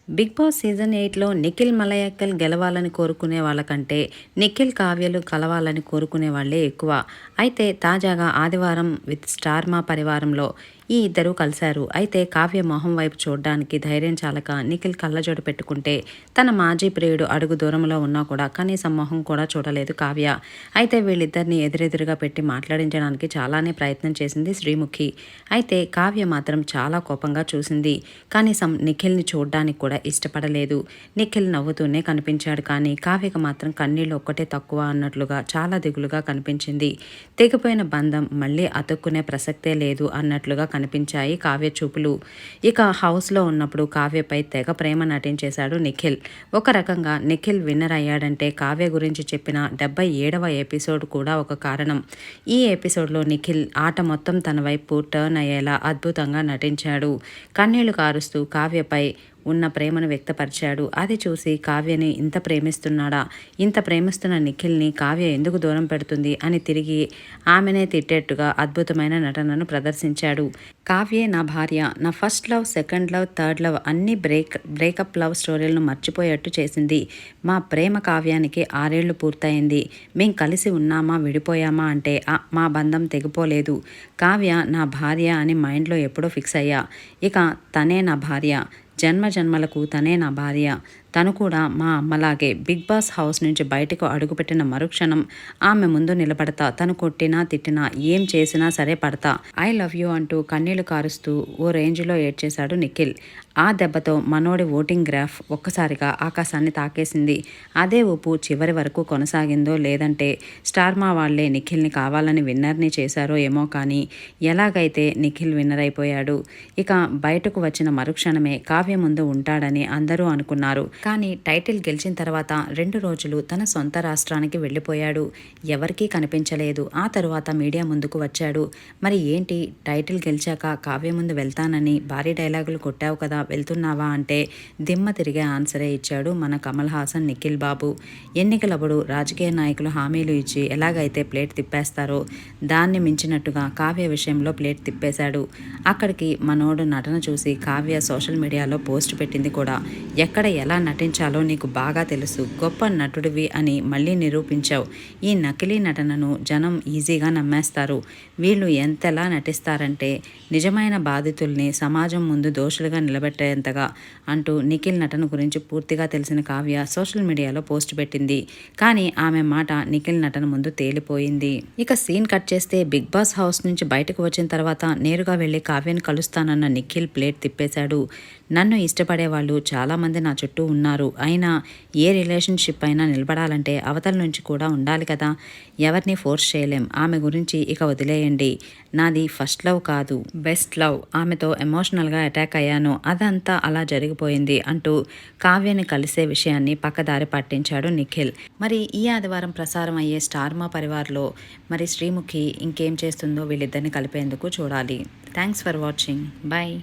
Big Boss season 8లో నిఖిల్ మలయక్కల్ గెలవాలని కోరుకునే వాళ్ళకంటే నిఖిల్ కావ్యలు కలవాలని కోరుకునే వాళ్ళే ఎక్కువ. అయితే తాజాగా ఆదివారం విత్ స్టార్ మా పరివారంలో ఈ ఇద్దరు కలిశారు. అయితే కావ్య మొహం వైపు చూడడానికి ధైర్యం చాలక నిఖిల్ కళ్ళజోడు పెట్టుకుంటే తన మాజీ ప్రియుడు అడుగు దూరంలో ఉన్నా కూడా కనీసం మొహం కూడా చూడలేదు కావ్య. అయితే వీళ్ళిద్దరిని ఎదురెదురుగా పెట్టి మాట్లాడించడానికి చాలానే ప్రయత్నం చేసింది శ్రీముఖి. అయితే కావ్య మాత్రం చాలా కోపంగా చూసింది. కనీసం నిఖిల్ని చూడడానికి కూడా ఇష్టపడలేదు. నిఖిల్ నవ్వుతూనే కనిపించాడు, కానీ కావ్యకు మాత్రం కన్నీళ్ళు ఒక్కటే తక్కువ అన్నట్లుగా చాలా దిగులుగా కనిపించింది. తెగిపోయిన బంధం మళ్ళీ అతుక్కునే ప్రసక్తే లేదు అన్నట్లుగా కనిపించాయి కావ్య చూపులు. ఇక హౌస్లో ఉన్నప్పుడు కావ్యపై తెగ ప్రేమ నటించేశాడు నిఖిల్. ఒక రకంగా నిఖిల్ విన్నర్ అయ్యాడంటే కావ్య గురించి చెప్పిన 77వ ఎపిసోడ్ కూడా ఒక కారణం. ఈ ఎపిసోడ్లో నిఖిల్ ఆట మొత్తం తన వైపు టర్న్ అయ్యేలా అద్భుతంగా నటించాడు. కన్నీళ్లు కారుస్తూ కావ్యపై ఉన్న ప్రేమను వ్యక్తపరిచాడు. అది చూసి కావ్యని ఇంత ప్రేమిస్తున్నాడా, ఇంత ప్రేమిస్తున్న నిఖిల్ని కావ్య ఎందుకు దూరం పెడుతుంది అని తిరిగి ఆమెనే తిట్టేట్టుగా అద్భుతమైన నటనను ప్రదర్శించాడు. కావ్యే నా భార్య, నా first love, second love, third love అన్ని బ్రేకప్ లవ్ స్టోరీలను మర్చిపోయేట్టు చేసింది. మా ప్రేమ కావ్యానికి 6 ఏళ్లు పూర్తయింది. మేం కలిసి ఉన్నామా విడిపోయామా అంటే మా బంధం తెగిపోలేదు. కావ్య నా భార్య అని మైండ్లో ఎప్పుడో ఫిక్స్ అయ్యా. ఇక తనే నా భార్య, జన్మ జన్మలకు తనే నా భార్య. తను కూడా మా అమ్మలాగే బిగ్ బాస్ హౌస్ నుంచి బయటకు అడుగుపెట్టిన మరుక్షణం ఆమె ముందు నిలబడతా. తను కొట్టినా తిట్టినా ఏం చేసినా సరే పడతా. ఐ లవ్ యూ అంటూ కన్నీళ్లు కారుస్తూ ఓ రేంజ్లో ఏడ్చేశాడు నిఖిల్. ఆ దెబ్బతో మనోడి ఓటింగ్ గ్రాఫ్ ఒక్కసారిగా ఆకాశాన్ని తాకేసింది. అదే ఊపు చివరి వరకు కొనసాగిందో లేదంటే స్టార్ మా వాళ్లే నిఖిల్ని కావాలని విన్నర్ని చేశారో ఏమో, కానీ ఎలాగైతే నిఖిల్ విన్నర్ అయిపోయాడు. ఇక బయటకు వచ్చిన మరుక్షణమే కావ్య ముందు ఉంటాడని అందరూ అనుకున్నారు. కానీ టైటిల్ గెలిచిన తర్వాత 2 రోజులు తన సొంత రాష్ట్రానికి వెళ్ళిపోయాడు. ఎవరికీ కనిపించలేదు. ఆ తరువాత మీడియా ముందుకు వచ్చాడు. మరి ఏంటి, టైటిల్ గెలిచాక కావ్య ముందు వెళ్తానని భారీ డైలాగులు కొట్టావు కదా, వెళ్తున్నావా అంటే దిమ్మ తిరిగే ఆన్సరే ఇచ్చాడు మన కమల్ హాసన్ నిఖిల్ బాబు. ఎన్నికలప్పుడు రాజకీయ నాయకులు హామీలు ఇచ్చి ఎలాగైతే ప్లేట్ తిప్పేస్తారో దాన్ని మించినట్టుగా కావ్య విషయంలో ప్లేట్ తిప్పేశాడు. అక్కడికి మనోడు నటన చూసి కావ్య సోషల్ మీడియాలో పోస్ట్ పెట్టింది కూడా. ఎక్కడ ఎలా నటించాలో నీకు బాగా తెలుసు, గొప్ప నటుడివి అని మళ్ళీ నిరూపించావు. ఈ నకిలీ నటనను జనం ఈజీగా నమ్మేస్తారు. వీళ్ళు ఎంతలా నటిస్తారంటే నిజమైన బాధితుల్ని సమాజం ముందు దోషులుగా నిలబెట్టేంతగా అంటూ నిఖిల్ నటన గురించి పూర్తిగా తెలిసిన కావ్య సోషల్ మీడియాలో పోస్ట్ పెట్టింది. కానీ ఆమె మాట నిఖిల్ నటన ముందు తేలిపోయింది. ఇక సీన్ కట్ చేస్తే బిగ్ బాస్ హౌస్ నుంచి బయటకు వచ్చిన తర్వాత నేరుగా వెళ్ళి కావ్యను కలుస్తానన్న నిఖిల్ ప్లేట్ తిప్పేశాడు. నన్ను ఇష్టపడే వాళ్ళు చాలామంది నా చుట్టూ ఉన్నారు. అయినా ఏ రిలేషన్షిప్ అయినా నిలబడాలంటే అవతల నుంచి కూడా ఉండాలి కదా. ఎవరిని ఫోర్స్ చేయలేం. ఆమె గురించి ఇక వదిలేయండి. నాది ఫస్ట్ లవ్ కాదు, బెస్ట్ లవ్. ఆమెతో ఎమోషనల్గా అటాక్ అయ్యాను, అదంతా అలా జరిగిపోయింది అంటూ కావ్యని కలిసే విషయాన్ని పక్కదారి పట్టించాడు నిఖిల్. మరి ఈ ఆదివారం ప్రసారం అయ్యే స్టార్ మా పరివార్లో మరి శ్రీముఖి ఇంకేం చేస్తుందో వీళ్ళిద్దరిని కలిపేందుకు చూడాలి. Thanks for watching. బాయ్.